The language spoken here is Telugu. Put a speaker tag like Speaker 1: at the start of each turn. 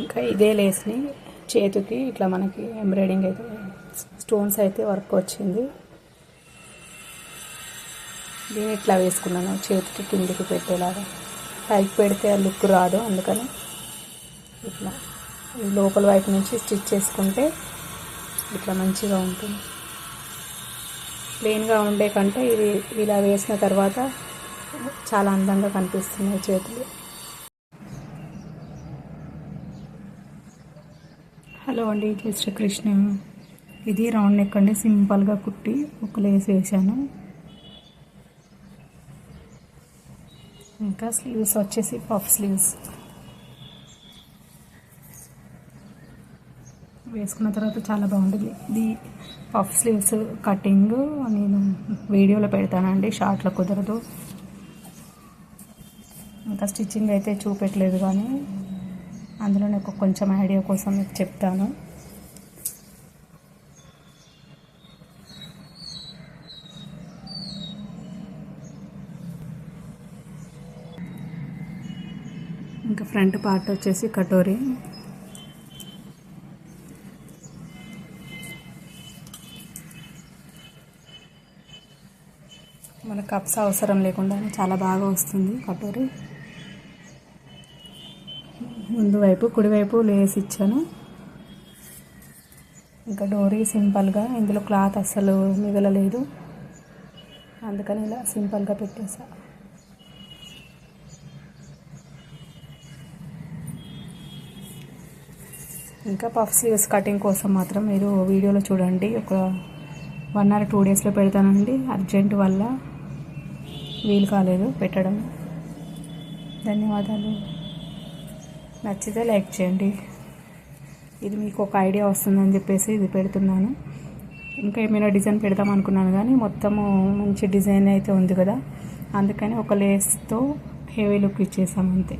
Speaker 1: ఇంకా ఇదే లేస్ని చేతికి ఇట్లా మనకి ఎంబ్రాయిడింగ్ అయితే స్టోన్స్ అయితే వర్క్ వచ్చింది. దీన్ని ఇట్లా వేసుకున్నాను చేతికి కిందికి పెట్టేలాగా. పైకి పెడితే ఆ లుక్ రాదు, అందుకని ఇట్లా లోపల వైపు నుంచి స్టిచ్ చేసుకుంటే ఇట్లా మంచిగా ఉంటుంది. ప్లెయిన్గా ఉండే కంటే ఇది ఇలా వేసిన తర్వాత చాలా అందంగా కనిపిస్తున్నాయి చేతులు. హలో అండి, జై శ్రీకృష్ణ. ఇది రౌండ్ నెక్ అండి, సింపుల్గా కుట్టి ఒక లేస్ వేసాను. ఇంకా స్లీవ్స్ వచ్చేసి పఫ్ స్లీవ్స్ వేసుకున్న తర్వాత చాలా బాగుంటుంది. ఇది పఫ్ స్లీవ్స్ కటింగ్ నేను వీడియోలో పెడతానండి, షార్ట్లో కుదరదు. ఇంకా స్టిచ్చింగ్ అయితే చూపెట్టలేదు, కానీ అందులో నాకు కొంచెం ఐడియా కోసం మీకు చెప్తాను. ఇంకా ఫ్రంట్ పార్ట్ వచ్చేసి కటోరీ. మన కప్స్ అవసరం లేకుండా చాలా బాగా వస్తుంది కటోరీ. ముందు వైపు కుడివైపు లేస్ ఇచ్చాను. ఇంకా డోరీ సింపుల్గా, ఇందులో క్లాత్ అస్సలు మిగలలేదు, అందుకని ఇలా సింపుల్గా పెట్టేసా. ఇంకా పఫ్ స్లీవ్స్ కటింగ్ కోసం మాత్రం మీరు వీడియోలో చూడండి. ఒక 1 or 2 డేస్లో పెడతానండి, అర్జెంట్ వల్ల వీలు కాలేదు పెట్టడం. ధన్యవాదాలు. నచ్చితే లైక్ చేయండి. ఇది మీకు ఒక ఐడియా వస్తుందని చెప్పేసి ఇది పెడుతున్నాను. ఇంకా ఏమైనా డిజైన్ పెడదాం అనుకున్నాను, కానీ మొత్తము మంచి డిజైన్ అయితే ఉంది కదా, అందుకని ఒక లేస్తో హెవీ లుక్ ఇచ్చేసాం అంతే.